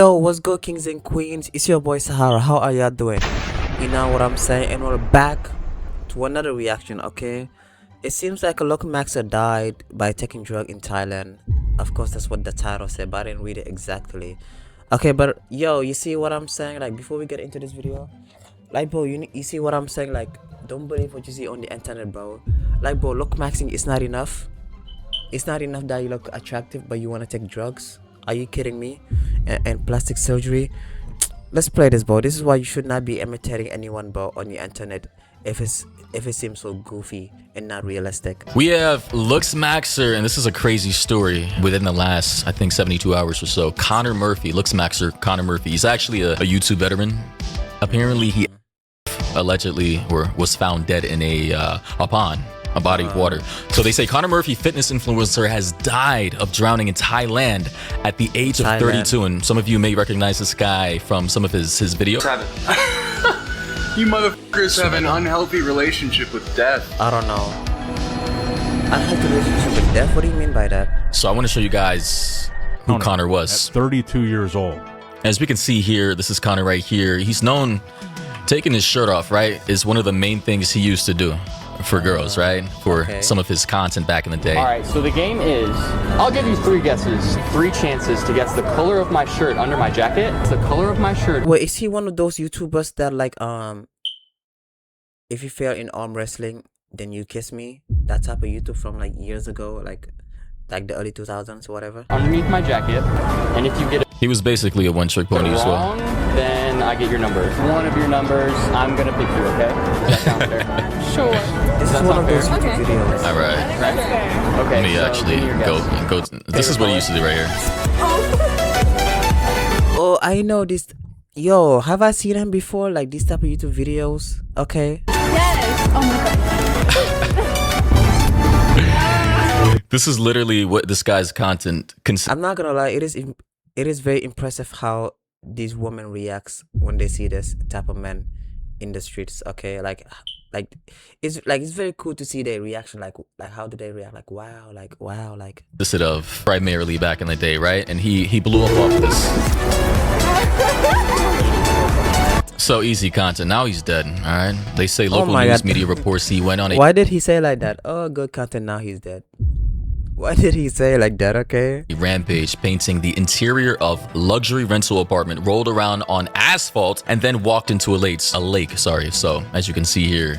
Yo, what's good, kings and queens? It's your boy Sahara. How are y'all doing? You know what I'm saying? And we're back to another reaction, okay? It seems like a Looksmaxxer died by taking drug in Thailand. Of course, that's what the title said, but I didn't read it exactly. Okay, but yo, you see what I'm saying? Like, before we get into this video, like, bro, you see what I'm saying? Like, don't believe what you see on the internet, bro. Like, bro, Looksmaxxing is not enough. It's not enough that you look attractive, but you want to take drugs. Are you kidding me? And plastic surgery. Let's play this, bro. This is why you should not be imitating anyone, bro, on the internet if it seems so goofy and not realistic. We have Looksmaxxer, and this is a crazy story within the last, I think, 72 hours or so. Connor Murphy, Looksmaxxer, Connor Murphy. He's actually a YouTube veteran. Apparently, he allegedly was found dead in a pond, a body of water. So they say Connor Murphy, fitness influencer, has died of drowning in Thailand at the age of 32. And some of you may recognize this guy from some of his videos. You motherfuckers have an unhealthy relationship with death. I don't know. Unhealthy relationship with death? What do you mean by that? So I want to show you guys who Connor was. At 32 years old. As we can see here, this is Connor right here. He's known, taking his shirt off, right, is one of the main things he used to do for girls, right? For some of his content back in the day. All right, so the game is, I'll give you 3 guesses, 3 chances to guess the color of my shirt under my jacket. It's the color of my shirt. Wait, is he one of those YouTubers that like if you fail in arm wrestling, then you kiss me? That type of YouTube from like years ago, like the early 2000s or whatever. Underneath my jacket, and if you get it He was basically a one-trick pony as well. wrong, then I get your number. One of your numbers, I'm gonna pick you, okay? Does that sound fair? Sure. This is one of those YouTube videos. All right. Okay, Let me so actually give me your guess. go. This is what he used to do right here. Oh, I know this. Yo, have I seen him before? Like these type of YouTube videos? Okay. Yes. Oh my god. This is literally what this guy's content consists. I'm not gonna lie. It is very impressive how these women reacts when they see this type of men in the streets. Okay, like it's very cool to see their reaction. Like how do they react? Like wow, like. Consisted of primarily back in the day, right? And he blew up off this. So easy content. Now he's dead. All right. They say local news media reports he went on a. Why did he say like that? Oh, good content. Now he's dead. Why did he say like that? Okay. Rampage, painting the interior of luxury rental apartment, rolled around on asphalt, and then walked into a lake. Sorry. So as you can see here,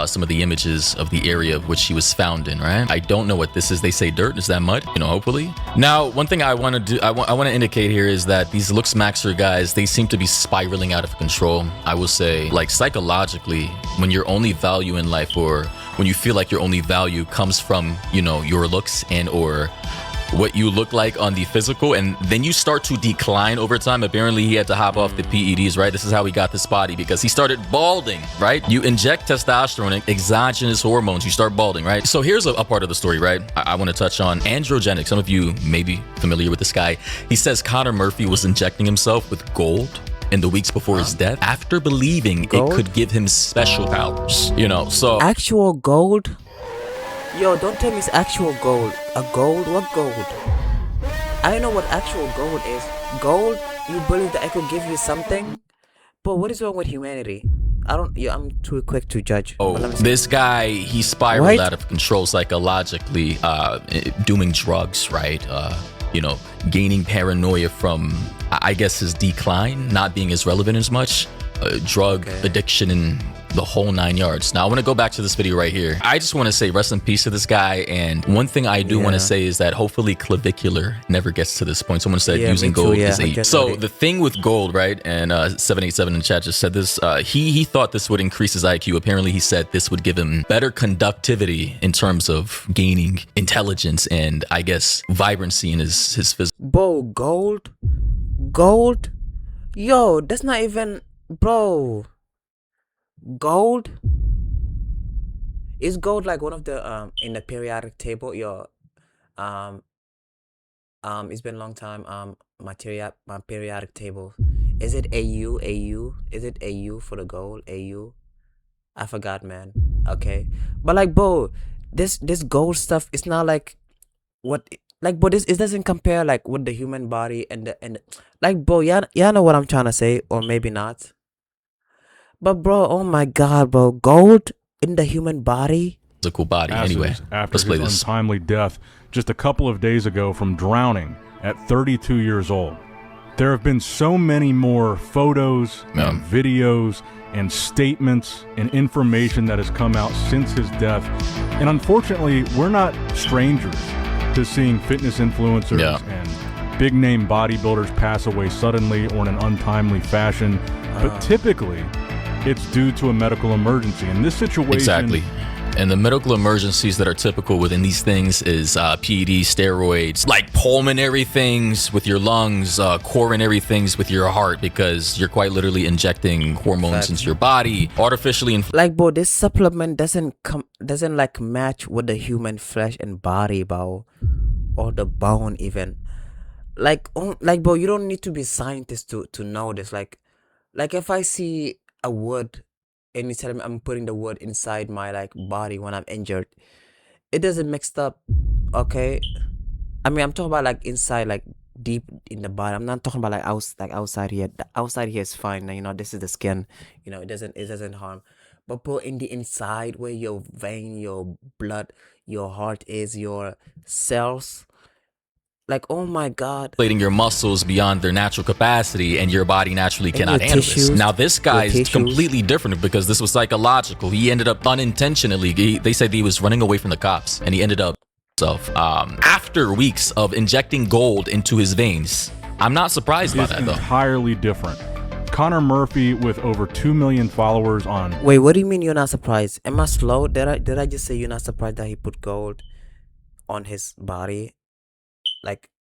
some of the images of the area of which he was found in, right? I don't know what this is. They say dirt. Is that mud? You know, hopefully. Now, one thing I want to do, I want to indicate here is that these Looksmaxxer guys, they seem to be spiraling out of control. I will say, like psychologically, when your only value in life, or when you feel like your only value comes from, you know, your looks and or what you look like on the physical, and then you start to decline over time. Apparently he had to hop off the PEDs, right? This is how he got this body, because he started balding, right? You inject testosterone, exogenous hormones, you start balding, right? So here's a part of the story, right? I want to touch on androgenic. Some of you may be familiar with this guy. He says Connor Murphy was injecting himself with gold in the weeks before his death after believing it could give him special powers, you know. So actual gold. Yo, don't tell me it's actual gold. A gold? What gold? I know what actual gold is. Gold? You believe that I could give you something? But what is wrong with humanity? I'm too quick to judge. Oh, this guy, he spiraled out of control psychologically, doing drugs, right? You know, gaining paranoia from, I guess, his decline, not being as relevant as much, drug addiction, and the whole 9 yards. Now I want to go back to this video right here. I just want to say rest in peace to this guy. And one thing I do want to say is that hopefully clavicular never gets to this point. Someone said using gold is a. So the thing with gold, right? And 787 in the chat just said this. He thought this would increase his IQ. Apparently he said this would give him better conductivity in terms of gaining intelligence and, I guess, vibrancy in his physical. Bro, gold. Yo, that's not even, bro. Gold? Is gold like one of the in the periodic table? Yo, it's been a long time. My periodic table. Is it AU? Is it AU for the gold? AU? I forgot, man. Okay, but like, bro, this gold stuff. It's not like what like, but this it doesn't compare like with the human body and like, bro, yeah, know what I'm trying to say, or maybe not. But bro, oh my god, bro, gold in the human body. Physical body. Anyway, after let's play his this. untimely death just a couple of days ago from drowning at 32 years old. There have been so many more photos and videos and statements and information that has come out since his death. And unfortunately, we're not strangers to seeing fitness influencers and big-name bodybuilders pass away suddenly or in an untimely fashion. But typically, it's due to a medical emergency. In this situation... Exactly. And the medical emergencies that are typical within these things is PED, steroids, like pulmonary things with your lungs, coronary things with your heart, because you're quite literally injecting hormones into your body, artificially. Like, bro, this supplement doesn't like match with the human flesh and body, bro, or the bone even. Like, bro, you don't need to be scientist to know this. Like if I see a wood and you tell me I'm putting the wood inside my like body when I'm injured, it doesn't mixed up, okay? I mean, I'm talking about like inside, like deep in the body. I'm not talking about like outside here. The outside here is fine. You know, this is the skin. You know, it doesn't harm. But bro, in the inside where your vein, your blood, your heart is, your cells. Like, oh my god, Inflating your muscles beyond their natural capacity, and your body naturally cannot your handle tissues, this. Now, this guy is tissues. completely different because this was psychological. He ended up unintentionally. They said he was running away from the cops, and he ended up himself after weeks of injecting gold into his veins. I'm not surprised by that, though. Entirely different. Connor Murphy with over 2 million followers on... Wait, what do you mean you're not surprised? Am I slow? Did I just say you're not surprised that he put gold on his body?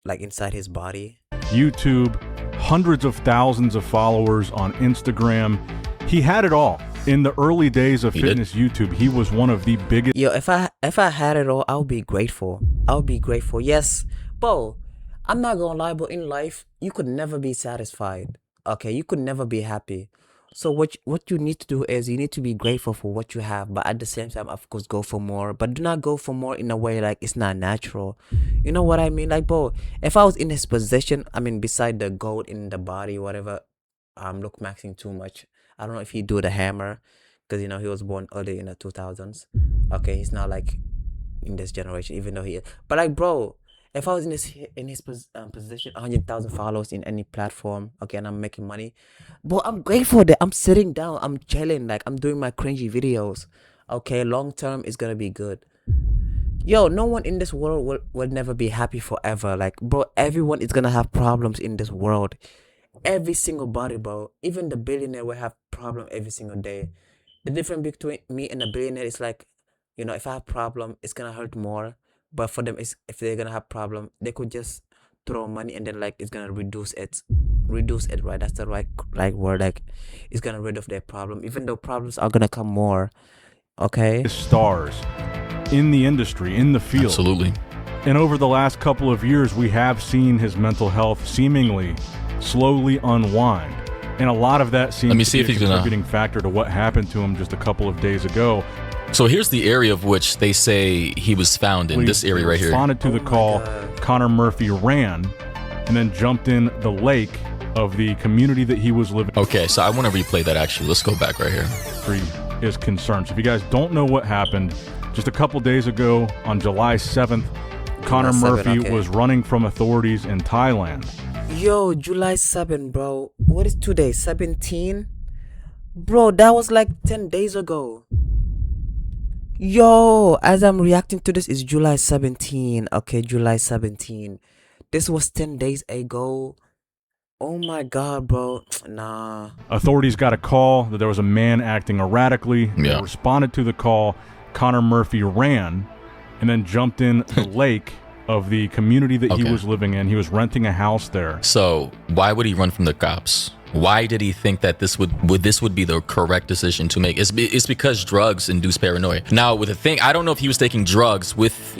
Like inside his body? YouTube, hundreds of thousands of followers on Instagram. He had it all. In the early days of fitness YouTube, he was one of the biggest... Yo, if I had it all, I'll be grateful. I'll be grateful. Yes, bro, I'm not gonna lie, but in life, you could never be satisfied. Okay, you could never be happy. So what you need to do is you need to be grateful for what you have, but at the same time, of course, go for more. But do not go for more in a way like it's not natural. You know what I mean? Like, bro, if I was in his position, I mean, beside the gold in the body, whatever, I'm Looksmaxxing too much. I don't know if he do the hammer, because, you know, he was born early in the 2000s. Okay, he's not like in this generation, even though he is. But like, bro, if I was in his position, 100,000 followers in any platform, okay, and I'm making money, but I'm grateful that I'm sitting down, I'm chilling, like I'm doing my cringy videos. Okay, long term is gonna be good. Yo, no one in this world will never be happy forever. Like, bro, everyone is gonna have problems in this world. Every single body, bro. Even the billionaire will have problem every single day. The difference between me and a billionaire is like, you know, if I have problem, it's gonna hurt more. But for them, is if they're gonna have problem, they could just throw money and then like it's gonna reduce it, right? That's the right word. Like, it's gonna rid of their problem, even though problems are gonna come more. Okay. Stars in the industry, in the field. Absolutely. And over the last couple of years, we have seen his mental health seemingly slowly unwind. And a lot of that seems to be a contributing factor to what happened to him just a couple of days ago. So here's the area of which they say he was found in, this area right here. Responded to the call, Connor Murphy ran and then jumped in the lake of the community that he was living. Okay, so I want to replay that actually. Let's go back right here. Is concerned. So if you guys don't know what happened, just a couple days ago on July 7th, Connor Murphy was running from authorities in Thailand. Yo, July 7, bro. What is today? 17? Bro, that was like 10 days ago. Yo, as I'm reacting to this, it's July 17. Okay, July 17. This was 10 days ago. Oh my god, bro. Nah. Authorities got a call that there was a man acting erratically. They responded to the call. Connor Murphy ran and then jumped in the lake of the community that he was living in. He was renting a house there. So why would he run from the cops? Why did he think that this would be the correct decision to make? It's because drugs induce paranoia. Now, with the thing, I don't know if he was taking drugs with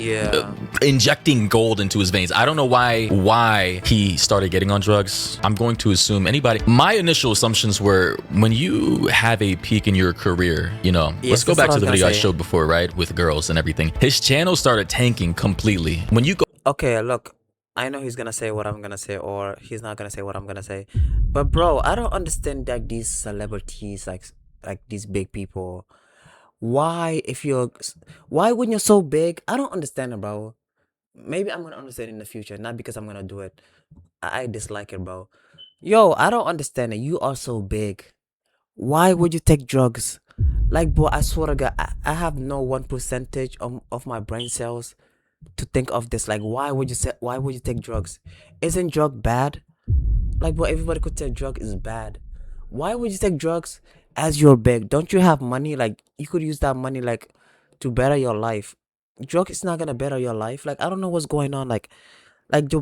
injecting gold into his veins. I don't know why he started getting on drugs. I'm going to assume anybody. My initial assumptions were when you have a peak in your career, you know, let's go back to the video I showed before, right? With girls and everything. His channel started tanking completely. When you go Okay, look, I know he's gonna say what I'm gonna say, or he's not gonna say what I'm gonna say. But bro, I don't understand that these celebrities, like these big people, why if you're, why when you're so big, I don't understand it, bro. Maybe I'm gonna understand in the future, not because I'm gonna do it. I dislike it, bro. Yo, I don't understand it. You are so big. Why would you take drugs? Like, bro, I swear to God, I have no 1% of my brain cells to think of this. Like, why would you take drugs? Isn't drug bad? Like, bro, everybody could take drug is bad. Why would you take drugs as you're big? Don't you have money? Like, you could use that money like to better your life. Drug is not gonna better your life. Like, I don't know what's going on. Like,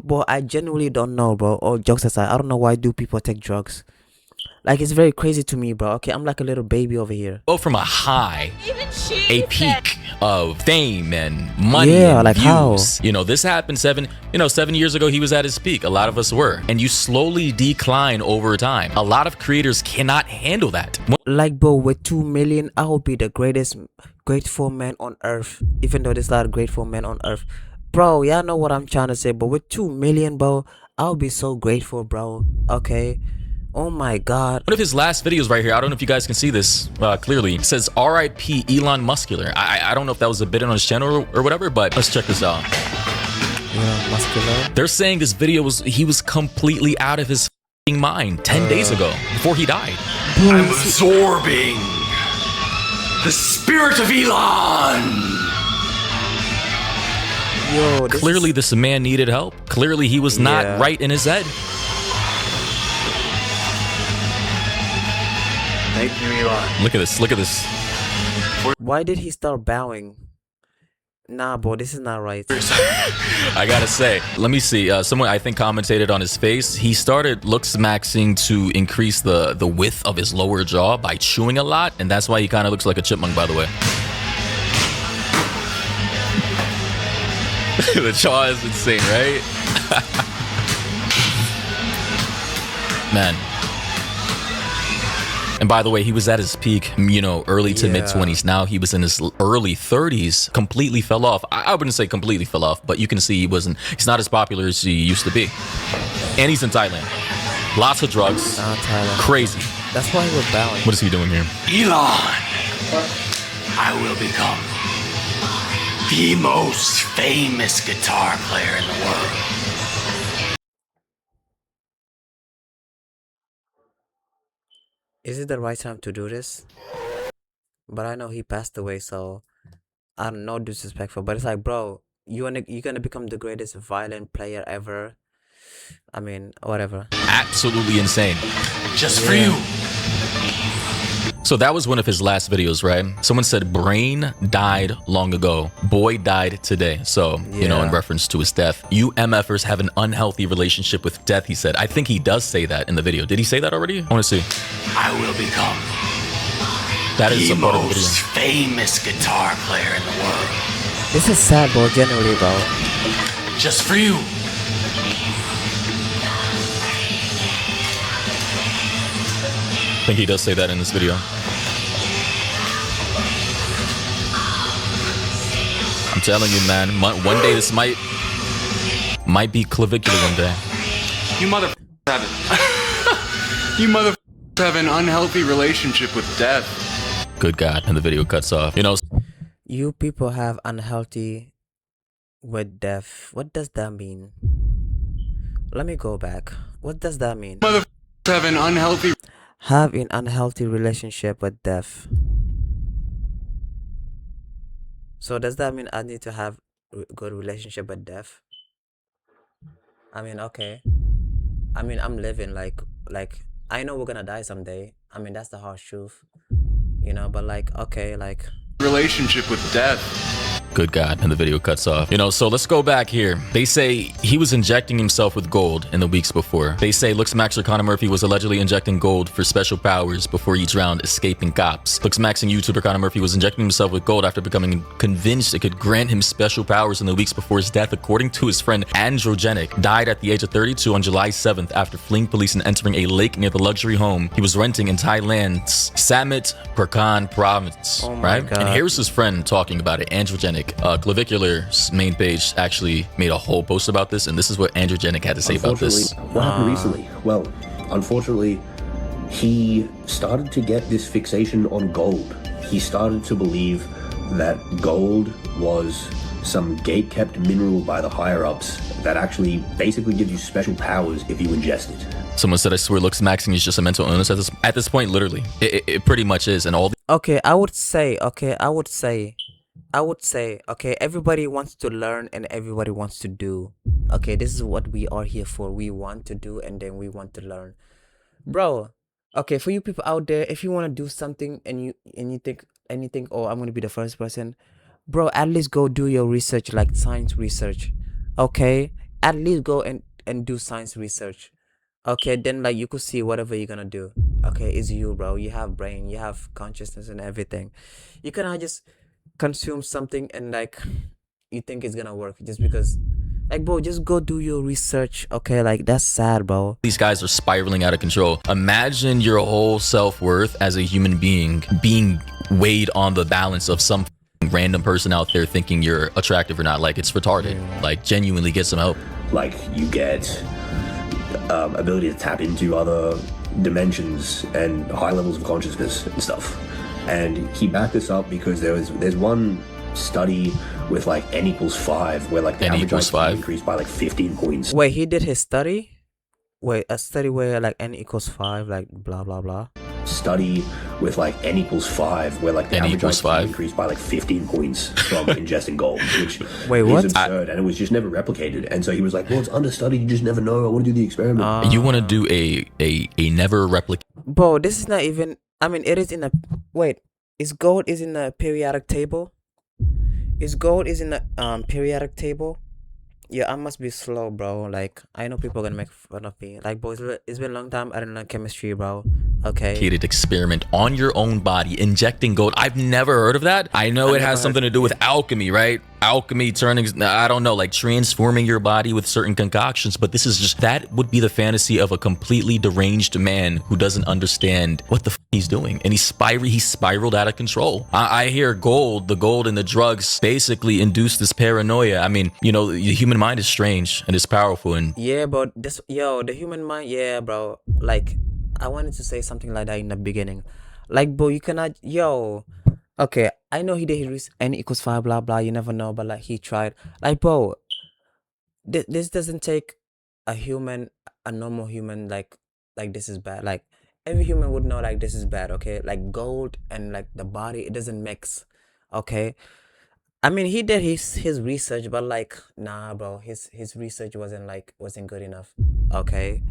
bro, I genuinely don't know, bro. All jokes aside, I don't know why do people take drugs. Like, it's very crazy to me, bro. Okay, I'm like a little baby over here. Go from a high, a peak of fame and money Yeah, and like how? views. You know, this happened 7 years ago. He was at his peak. A lot of us were. And you slowly decline over time. A lot of creators cannot handle that. Like, bro, with 2 million, I will be the greatest grateful man on earth. Even though there's a lot of grateful men on earth. Bro, y'all know what I'm trying to say. But with 2 million, bro, I'll be so grateful, bro. Okay? Oh my God. One of his last videos right here, I don't know if you guys can see this clearly. It says RIP Elon Muscular. I don't know if that was a bit on his channel or whatever, but let's check this out. Yeah, muscular. They're saying this video he was completely out of his f***ing mind 10 days ago before he died. I'm absorbing the spirit of Elon. Yo, Clearly this man needed help. Clearly he was not Yeah. right in his head. Thank you, Elon. Look at this. Look at this. Why did he start bowing? Nah, bro, this is not right. I gotta say, let me see. Someone I think commentated on his face. He started Looksmaxxing to increase the width of his lower jaw by chewing a lot, and that's why he kind of looks like a chipmunk, by the way. The jaw is insane, right? Man. And by the way, he was at his peak, you know, early to mid 20s. Now he was in his early 30s, completely fell off. I wouldn't say completely fell off, but you can see he's not as popular as he used to be. And he's in Thailand. Lots of drugs. Thailand. Crazy. That's why he was bowing. What is he doing here? Elon, I will become the most famous guitar player in the world. Is it the right time to do this? But I know he passed away, so I don't know, disrespectful. But it's like, bro, you're gonna become the greatest violin player ever. I mean, whatever. Absolutely insane. Just for you. So that was one of his last videos, right? Someone said Brain died long ago. Boy died today. So, you know, in Yeah. reference to his death. You MFers have an unhealthy relationship with death, he said. I think he does say that in the video. Did he say that already? I want to see. I will become That is the a part of the video. most famous guitar player in the world. This is sad, bro, generally, bro. Just for you. I think he does say that in this video. I'm telling you, man. One day this might be clavicular one day. You mother have it. You mother have an unhealthy relationship with death. Good God. And the video cuts off. You know, You people have unhealthy with death. What does that mean? Let me go back. What does that mean? Mother have an unhealthy. Have an unhealthy relationship with death. So does that mean I need to have a good relationship with death? I mean, okay. I mean, I'm living like I know we're gonna die someday. I mean, that's the harsh truth, you know. But like, okay, like Relationship with death. good God. And the video cuts off. You know, so let's go back here. They say he was injecting himself with gold in the weeks before. They say Looksmaxxer Connor Murphy was allegedly injecting gold for special powers before each round, escaping cops. Looksmaxxing YouTuber Connor Murphy was injecting himself with gold after becoming convinced it could grant him special powers in the weeks before his death, according to his friend Androgenic. Died at the age of 32 on July 7th after fleeing police and entering a lake near the luxury home he was renting in Thailand's Samut Prakan province. Oh my right? God. And here's his friend talking about it, Androgenic. like Clavicular's main page actually made a whole post about this, and this is what Androgenic had to say about this. What happened recently? Well, unfortunately, he started to get this fixation on gold. He started to believe that gold was some gate-kept mineral by the higher-ups that actually basically gives you special powers if you ingest it. Someone said, I swear Looksmaxxing is just a mental illness at this point, literally. It pretty much is, and all Okay, I would say, okay, everybody wants to learn and everybody wants to do. Okay, this is what we are here for. We want to do and then we want to learn. Bro, okay, for you people out there, if you want to do something and you think anything, oh, I'm going to be the first person, bro, at least go do your research, like science research. Okay, at least go and do science research. Okay, then like you could see whatever you're gonna do. Okay, it's you, bro. You have brain, you have consciousness and everything. You cannot just consume something and like you think it's gonna work just because, like, bro, just go do your research. Okay, like that's sad, bro. these guys are spiraling out of control. Imagine your whole self-worth as a human being being weighed on the balance of some random person out there thinking you're attractive or not. Like, it's retarded. Like, genuinely get some help. Like, you get ability to tap into other dimensions and high levels of consciousness and stuff. And he backed this up because there's one study with like n equals 5 where like the average IQ increased by like 15 points. Wait, he did his study? Wait, a study where like n equals 5, like blah blah blah. Study with like n equals 5 where like the average IQ increased by like 15 points from ingesting gold, which wait, what? is absurd, and it was just never replicated. And so he was like, well, it's understudied, you just never know, I want to do the experiment. You want to do a never replicate. Bro, this is not even, I mean, it is in a, wait, is gold is in the periodic table? Is gold is in the periodic table? Yeah, I must be slow, bro. Like, I know people are gonna make fun of me. Like, boys, it's been a long time I didn't learn chemistry, bro. Okay. Experiment on your own body, injecting gold. I've never heard of that. I know it has something to do with alchemy, right? Alchemy turning, I don't know, like transforming your body with certain concoctions. But this is just, that would be the fantasy of a completely deranged man who doesn't understand what the f he's doing. And he spiraled out of control. I hear the gold and the drugs basically induce this paranoia. I mean, you know, the human mind is strange and it's powerful. And yeah, but this, yo, the human mind, yeah, bro. Like, I wanted to say something like that in the beginning. Like, bro, you cannot, yo. Okay, I know he did his n equals 5, blah blah. You never know, but like he tried. Like, bro, this doesn't take a normal human. Like this is bad. Like every human would know like this is bad. Okay, like gold and like the body, it doesn't mix. Okay, I mean he did his research, but like nah, bro, his research wasn't good enough. Okay,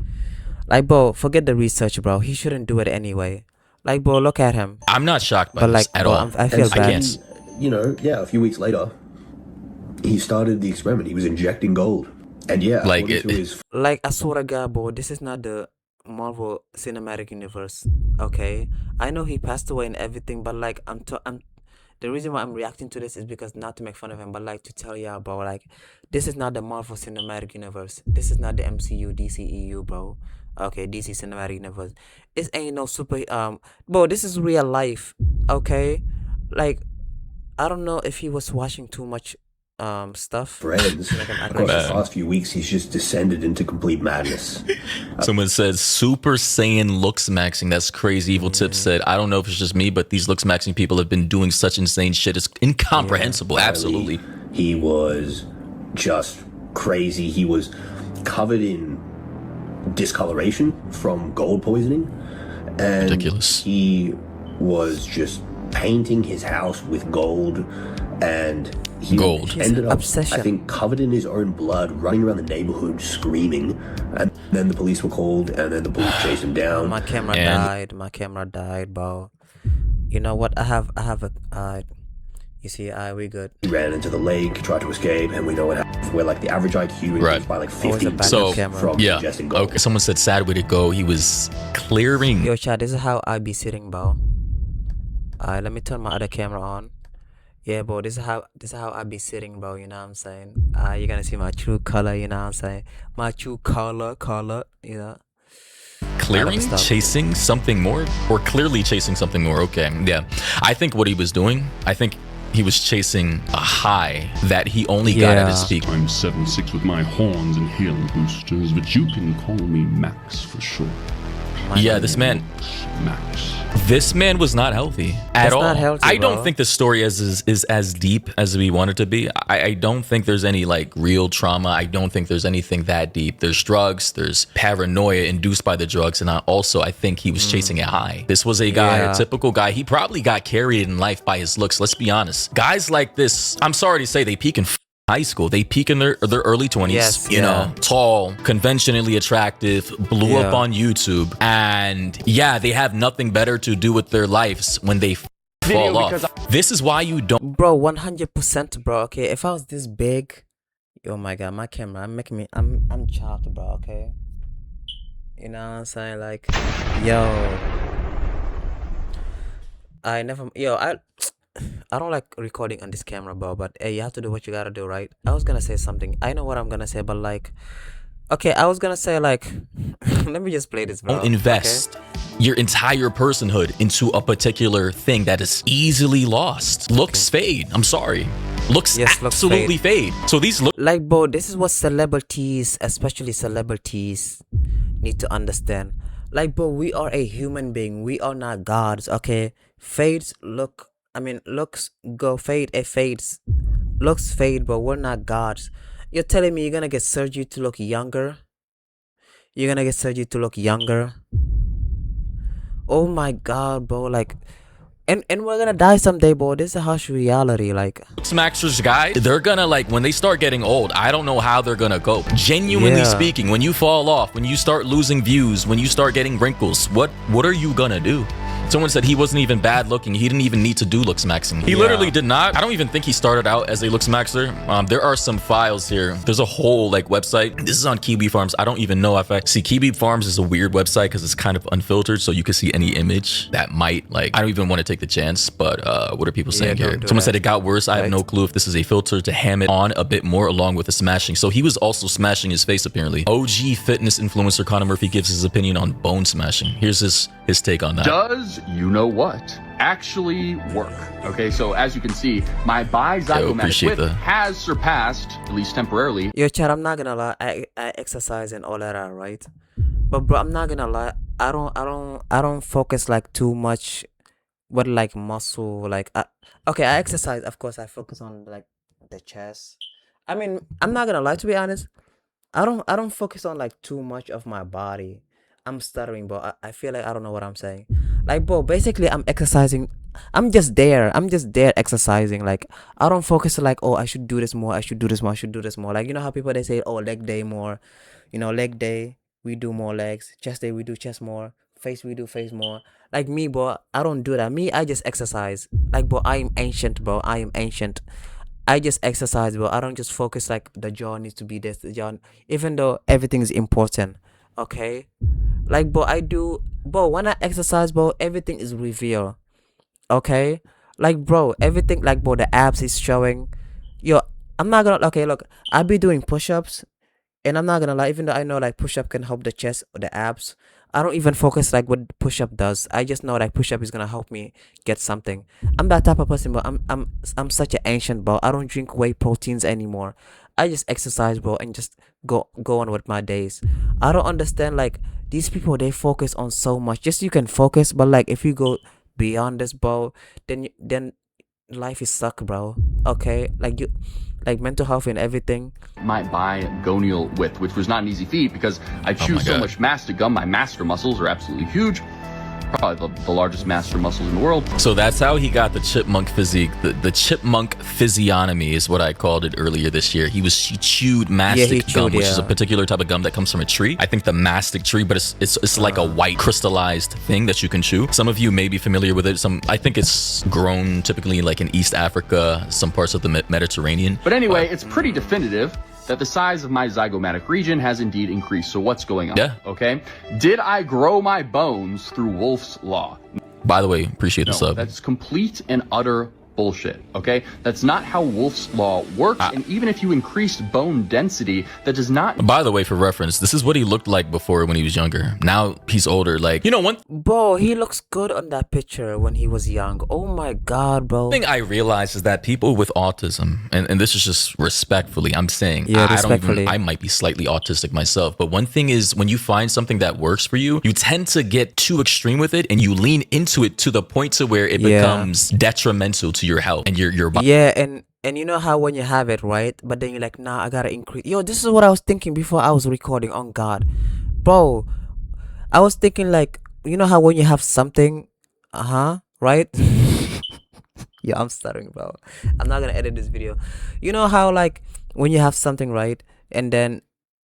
like bro, forget the research, bro. He shouldn't do it anyway. Like, bro, look at him. I'm not shocked by this at all. I feel bad. You know, yeah, a few weeks later, he started the experiment. He was injecting gold. And yeah, like, like, I swear to God, bro, this is not the Marvel Cinematic Universe, okay? I know he passed away and everything, but like, the reason why I'm reacting to this is because not to make fun of him, but like to tell y'all, bro, like, this is not the Marvel Cinematic Universe. This is not the MCU, DCEU, bro. Okay, DC Cinematic Universe. It ain't no super bro, this is real life. Okay, like I don't know if he was watching too much stuff. Friends, across the past few weeks, he's just descended into complete madness. Someone said Super Saiyan Looksmaxxing. That's crazy. Evil Tip said, I don't know if it's just me, but these Looksmaxxing people have been doing such insane shit. It's incomprehensible. Yeah. Absolutely. He was just crazy. He was covered in discoloration from gold poisoning, and ridiculous. He was just painting his house with gold, and he ended up, obsession. I think, covered in his own blood, running around the neighborhood screaming. And then the police were called, and then the police chased him down. My camera died, bro. You know what? I have a you see, we good. He ran into the lake, tried to escape, and we know what happened. Where like the average IQ increased by like 15 so from ingesting gold. Okay, someone said sad way to go. He was clearing. Yo, chat, this is how I be sitting, bro. Let me turn my other camera on. Yeah, bro, this is how I be sitting, bro. You know what I'm saying? You're gonna see my true color. You know what I'm saying? My true color. You know. Clearing, chasing something more, or clearly chasing something more. Okay, yeah. I think what he was doing, he was chasing a high that he only got at his peak. I'm 7'6" with my horns and healing boosters, but you can call me Max for short. Yeah, this man was not healthy at all. I don't think the story is as deep as we want it to be. I don't think there's any like real trauma. I don't think there's anything that deep. There's drugs, there's paranoia induced by the drugs, and I think he was chasing a high. This was a guy, a typical guy. He probably got carried in life by his looks. Let's be honest. Guys like this, I'm sorry to say, they peak in high school. They peak in their early 20s, you know, tall, conventionally attractive, blew up on YouTube, and yeah, they have nothing better to do with their lives when they fall off. This is why you don't, bro. 100%, bro. Okay, if I was this big, oh my god, my camera, I'm chopped, bro. Okay, you know what I'm saying? Like, yo, I don't like recording on this camera, bro, but hey, you have to do what you gotta do, right? I was gonna say something. I know what I'm gonna say, but like, okay, I was gonna say like, let me just play this, bro. Don't invest your entire personhood into a particular thing that is easily lost. Looks fade. I'm sorry. Looks absolutely fade. So these look like, bro, this is what celebrities, especially celebrities, need to understand. Like, bro, we are a human being. We are not gods, okay? Fades looks go fade, it fades. Looks fade, but we're not gods. You're telling me you're gonna get surgery to look younger? You're gonna get surgery to look younger? Oh my god, bro, like, and we're gonna die someday, bro. This is a harsh reality. Like, Looksmaxxer's guys, they're gonna, like, when they start getting old, I don't know how they're gonna cope. Genuinely speaking, when you fall off, when you start losing views, when you start getting wrinkles, what are you gonna do? Someone said he wasn't even bad looking. He didn't even need to do Looksmaxxing. He literally did not. I don't even think he started out as a Looksmaxxer. There are some files here. There's a whole like website. This is on Kiwi Farms. I don't even know if I see. Kiwi Farms is a weird website because it's kind of unfiltered, so you can see any image that might, like, I don't even want to take the chance, but what are people saying here? Someone said it got worse. I have no clue if this is a filter to ham it on a bit more along with the smashing. So he was also smashing his face apparently. OG fitness influencer Connor Murphy gives his opinion on bone smashing. Here's his take on that. Does you know what actually work? Okay, so as you can see, my bizygomatic width has surpassed, at least temporarily. Yo, Chad, I'm not gonna lie, I exercise and all that, right? But bro, I'm not gonna lie, I don't focus like too much with like muscle, like okay, I exercise, of course. I focus on like the chest. I mean, I'm not gonna lie, to be honest, I don't focus on like too much of my body. I'm stuttering, bro. I feel like I don't know what I'm saying. Like, bro, basically I'm exercising. I'm just there exercising. Like, I don't focus like, oh, I should do this more, I should do this more, I should do this more. Like, you know how people, they say, oh, leg day more, you know, leg day we do more legs, chest day we do chest more, face we do face more. Like me, bro, I don't do that. Me, I just exercise. Like, bro, I am ancient, bro. I am ancient. I just exercise, bro. I don't just focus like the jaw needs to be this, the jaw, even though everything is important. Okay, like, bro, I do, bro, when I exercise, bro, everything is revealed. Okay, like, bro, everything, like, bro, the abs is showing. Yo, I'm not gonna, okay, look, I be doing push-ups, and I'm not gonna lie, even though I know like push-up can help the chest or the abs, I don't even focus like what push-up does. I just know like push-up is gonna help me get something. I'm that type of person, bro. I'm such an ancient, bro. I don't drink whey proteins anymore. I just exercise, bro, and just go on with my days. I don't understand, like, these people, they focus on so much. Just you can focus, but like if you go beyond this, bro, then life is suck, bro. Okay, like you, like mental health and everything. My bigonial width, which was not an easy feat because I chew so much mass to gum. My master muscles are absolutely huge. Probably the largest master muscles in the world. So that's how he got the chipmunk physique. The chipmunk physiognomy is what I called it earlier this year. He chewed mastic gum, which is a particular type of gum that comes from a tree. I think the mastic tree, but it's like a white crystallized thing that you can chew. Some of you may be familiar with it. I think it's grown typically like in East Africa, some parts of the Mediterranean. But anyway, it's pretty definitive that the size of my zygomatic region has indeed increased. So what's going on? Okay. Did I grow my bones through Wolf's Law? By the way, appreciate the sub. That's complete and utter bullshit, okay? That's not how Wolff's Law works, and even if you increased bone density, that does not... By the way, for reference, this is what he looked like before when he was younger. Now he's older. Like, you know, one Bro, he looks good on that picture when he was young. Oh my god, bro. thing I realize is that people with autism, and this is just respectfully, I'm saying, Yeah, I might be slightly autistic myself, but one thing is when you find something that works for you, you tend to get too extreme with it and you lean into it to the point to where it becomes detrimental to your health and your body. Yeah, and you know how when you have it, right? But then you're like, nah, I gotta increase. Yo, this is what I was thinking before I was recording. On God, bro, I was thinking like, you know how when you have something, right? Yeah, I'm stuttering, bro. I'm not gonna edit this video. You know how like when you have something, right? And then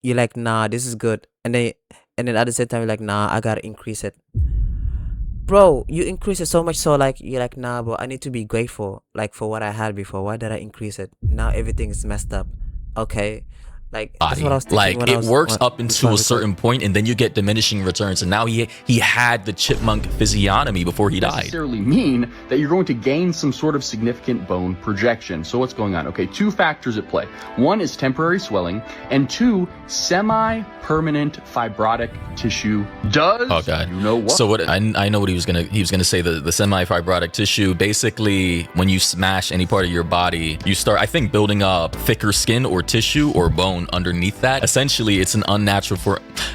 you're like, nah, this is good, and then at the same time you're like, nah, I gotta increase it. Bro, you increase it so much so like you're like, nah, bro, I need to be grateful like for what I had before. Why did I increase it? Now everything is messed up. Okay, like that's what I was thinking. Like when I it was, works when- up into a certain point, and then you get diminishing returns. And now he had the chipmunk physiognomy before he died. necessarily mean that you're going to gain some sort of significant bone projection. So what's going on? Okay, two factors at play. One is temporary swelling, and two, semi-permanent fibrotic tissue. Does Oh god. you know what? So what I know what he was gonna say, the semi-fibrotic tissue. Basically, when you smash any part of your body, you start, I think, building up thicker skin or tissue or bone underneath that. Essentially, it's an unnatural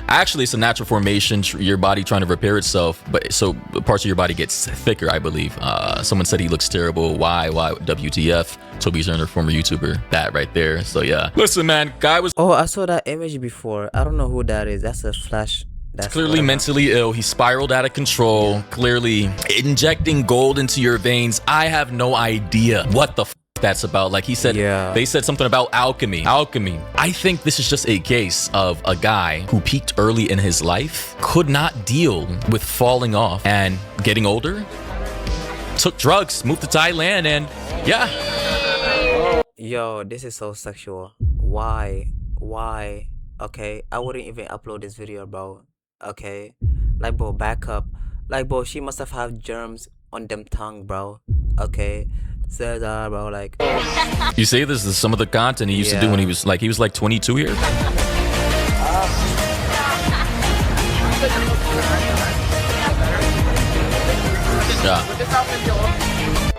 it's a natural formation, your body trying to repair itself, but so parts of your body gets thicker, I believe. Someone said he looks terrible. Why WTF? Toby Turner, former YouTuber. That right there. So yeah, listen, man, guy was Oh, I saw that image before. I don't know who that is. That's a flash. That's clearly whatever. mentally ill. He spiraled out of control. Clearly injecting gold into your veins. I have no idea what the that's about. Like he said, they said something about alchemy. I think this is just a case of a guy who peaked early in his life, could not deal with falling off and getting older, took drugs, moved to Thailand, and yeah. Yo, this is so sexual. Why? Okay, I wouldn't even upload this video, bro. Okay, like, bro, back up. Like, bro, she must have had germs on them tongue, bro. Okay, so bro, like. You see, this is some of the content he used to do when he was like 22 here. Yeah.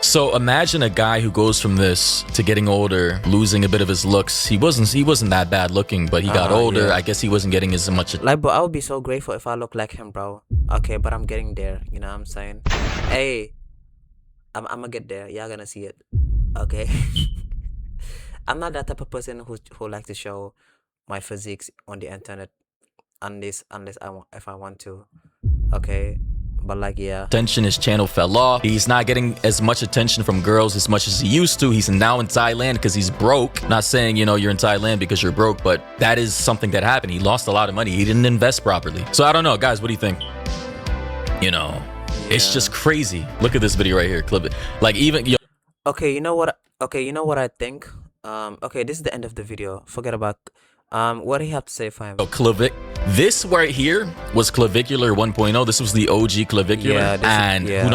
So imagine a guy who goes from this to getting older, losing a bit of his looks. He wasn't that bad looking, but he got older. Yeah. I guess he wasn't getting as much. Like, bro, I would be so grateful if I look like him, bro. Okay, but I'm getting there. You know what I'm saying? Hey, I'm gonna get there. Y'all gonna see it. Okay. I'm not that type of person who like to show my physiques on the internet, unless if I want to. Okay. But like, yeah. Attention, his channel fell off. He's not getting as much attention from girls as much as he used to. He's now in Thailand because he's broke. Not saying, you know, you're in Thailand because you're broke, but that is something that happened. He lost a lot of money. He didn't invest properly. So I don't know, guys, what do you think? You know, it's just crazy. Look at this video right here. Clip it. Like even Okay, you know what? Okay, you know what I think? Okay, this is the end of the video. Forget about what do you have to say, fam? This right here was clavicular 1.0. This was the OG clavicular. And who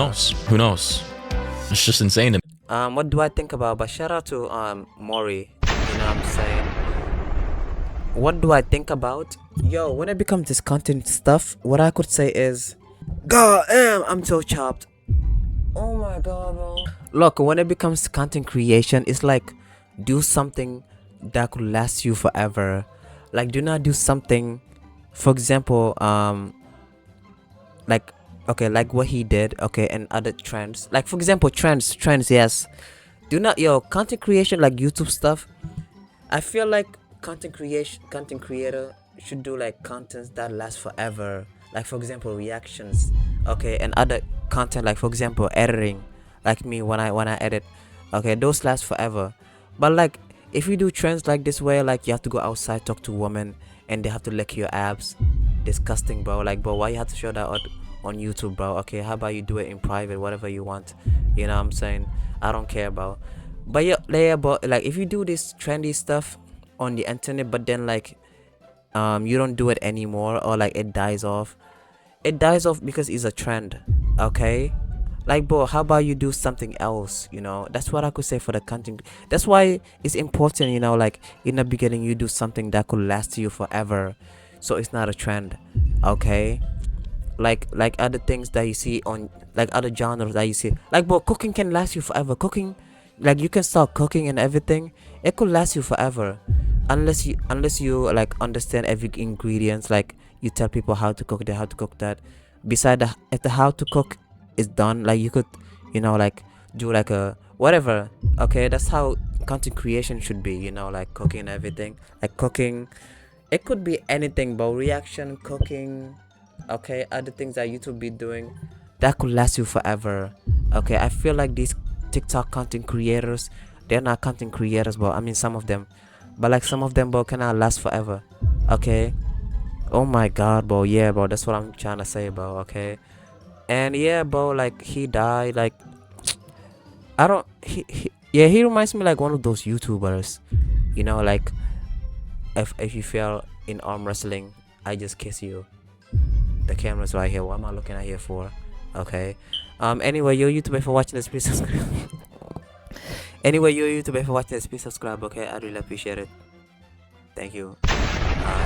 knows? It's just insane to me. What do I think about? But shout out to Maury. You know what I'm saying? What do I think about? Yo, when it becomes this content stuff, what I could say is, God damn, I'm so chopped. Oh my god, bro. Look, when it becomes content creation, it's like do something that could last you forever. Like, do not do something, for example, like, okay, like what he did, okay, and other trends. Like, for example, trends, yes. Do not, content creation, like YouTube stuff. I feel like content creator should do like contents that last forever. Like, for example, reactions, okay, and other content, like, for example, editing, like me when I edit, okay, those last forever. But like, if you do trends like this way, like you have to go outside, talk to women, and they have to lick your abs, disgusting, bro. Like, bro, why you have to show that on YouTube, bro? Okay, how about you do it in private, whatever you want, you know what I'm saying? I don't care, bro. But yeah, but like, if you do this trendy stuff on the internet, but then like you don't do it anymore, or like it dies off because it's a trend, okay? Like, bro, how about you do something else? You know, that's what I could say for the content. That's why it's important, you know, like in the beginning you do something that could last you forever, so it's not a trend. Okay, like other things that you see on, like other genres that you see, like, bro, cooking can last you forever. Cooking, like, you can start cooking and everything, it could last you forever, unless you like understand every ingredients, like you tell people how to cook that, how to cook that. Beside the, if the how to cook is done, like you could, you know, like do like a whatever. Okay, that's how content creation should be, you know, like cooking and everything. Like cooking, it could be anything, but reaction, cooking, okay, other things that YouTube be doing, that could last you forever. Okay, I feel like these TikTok content creators, they're not content creators, but I mean some of them, but like some of them, bro, cannot last forever. Okay, oh my god, bro, yeah, bro, that's what I'm trying to say, bro. Okay, and yeah, bro, like he died, like I don't, yeah, he reminds me like one of those YouTubers, you know, like if you feel in arm wrestling, I just kiss you. The camera's right here. What am I looking at here for? Okay. Anyway, yo YouTube, if you're watching this, please subscribe. Anyway, yo YouTube, if you're watching this, please subscribe. Okay, I really appreciate it. Thank you.